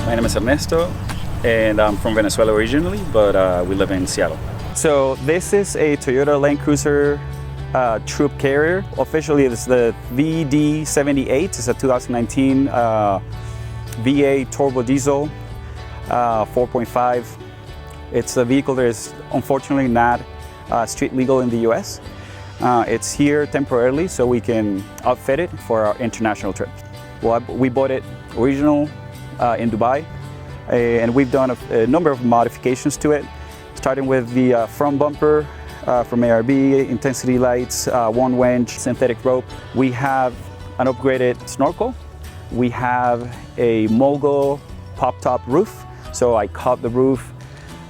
My name is Ernesto, and I'm from Venezuela originally, but we live in Seattle. So this is a Toyota Land Cruiser troop carrier. Officially, it's the VD78. It's a 2019 V8 turbo diesel, 4.5. It's a vehicle that is unfortunately not street legal in the US. It's here temporarily so we can outfit it for our international trips. Well, we bought it original in Dubai, and we've done a number of modifications to it, starting with the front bumper from ARB, intensity lights, one winch, synthetic rope. We have an upgraded snorkel. We have a mogul pop-top roof, so I cut the roof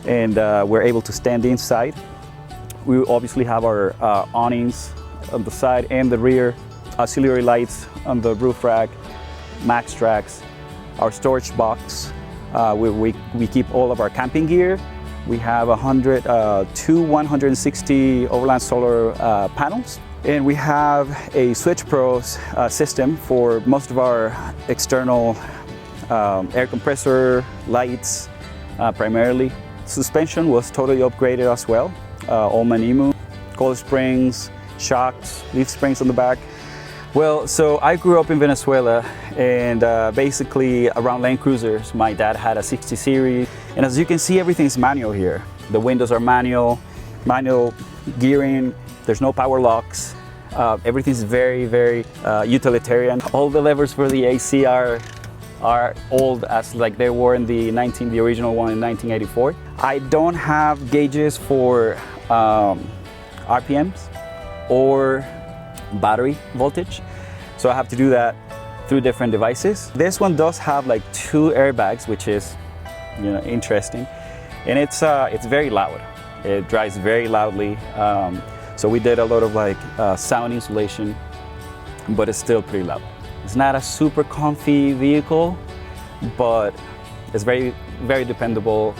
and we're able to stand inside. We obviously have our awnings on the side and the rear, auxiliary lights on the roof rack, Maxtrax, our storage box. We keep all of our camping gear. We have 160 Overland solar panels. And we have a Switch Pro system for most of our external air compressor, lights primarily. Suspension was totally upgraded as well. All Manimu, coil springs, shocks, leaf springs on the back. Well, so I grew up in Venezuela, and basically around Land Cruisers, my dad had a 60 series. And as you can see, everything's manual here. The windows are manual gearing, there's no power locks. Everything's very, very utilitarian. All the levers for the AC are old, as like they were in the original one in 1984. I don't have gauges for RPMs or battery voltage, so I have to do that through different devices. This one does have like 2 airbags, which is, you know, interesting, and it's very loud. It drives very loudly, so we did a lot of like sound insulation, but it's still pretty loud. It's not a super comfy vehicle, but it's very, very dependable.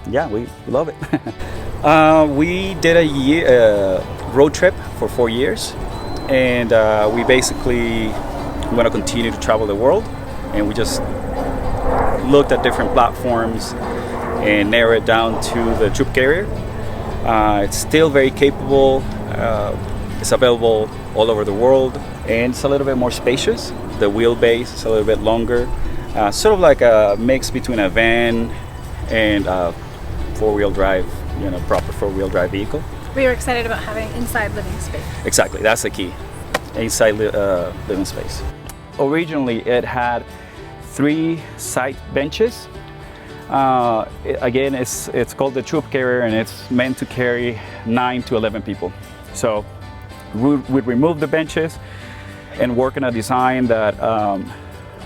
Yeah, we love it. We did a road trip for 4 years, and we basically want to continue to travel the world, and we just looked at different platforms and narrowed it down to the troop carrier. It's still very capable. It's available all over the world, and it's a little bit more spacious. The wheelbase is a little bit longer, sort of like a mix between a van and a four-wheel drive, you know, proper four-wheel drive vehicle. We were excited about having inside living space. Exactly, that's the key, inside living space. Originally, it had 3 side benches. Again, it's called the troop carrier, and it's meant to carry 9 to 11 people. So we'd remove the benches and work on a design that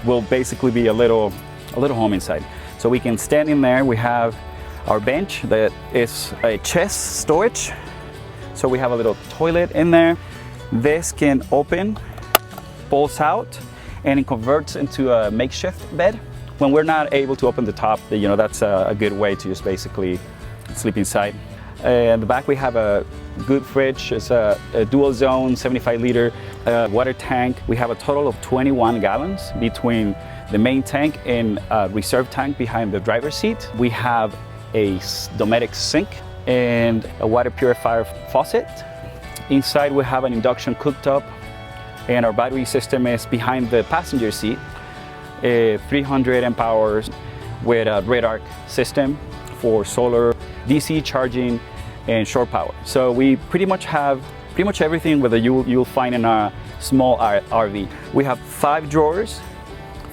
will basically be a little home inside. So we can stand in there. We have our bench that is a chest storage. So we have a little toilet in there. This can open, pulls out, and it converts into a makeshift bed. When we're not able to open the top, you know, that's a good way to just basically sleep inside. In the back, we have a good fridge. It's a dual zone, 75-liter water tank. We have a total of 21 gallons between the main tank and a reserve tank behind the driver's seat. We have a domestic sink and a water purifier faucet. Inside, we have an induction cooktop, and our battery system is behind the passenger seat. 300 amp hours with a red arc system for solar, DC charging, and shore power. So we pretty much have everything that you'll find in a small RV. We have 5 drawers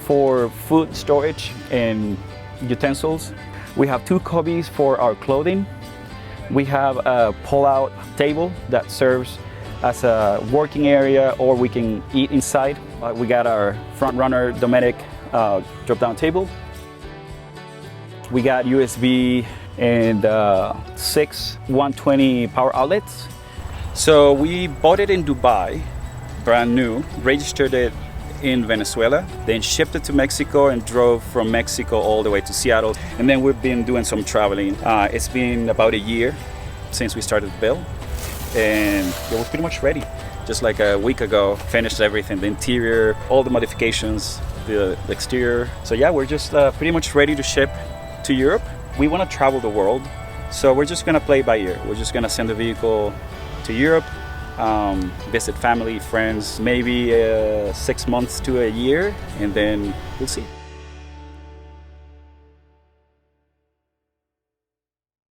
for food storage and utensils. We have 2 cubbies for our clothing. We have a pull-out table that serves as a working area, or we can eat inside. We got our front runner Domestic drop-down table. We got USB and 6 120 power outlets. So we bought it in Dubai, brand new, registered it in Venezuela, then shipped it to Mexico and drove from Mexico all the way to Seattle. And then we've been doing some traveling. It's been about a year since we started the build, and it was pretty much ready. Just like a week ago, finished everything, the interior, all the modifications, the exterior. So yeah, we're just pretty much ready to ship to Europe. We want to travel the world, so we're just gonna play by ear. We're just gonna send the vehicle to Europe, visit family, friends, maybe 6 months to a year, and then we'll see.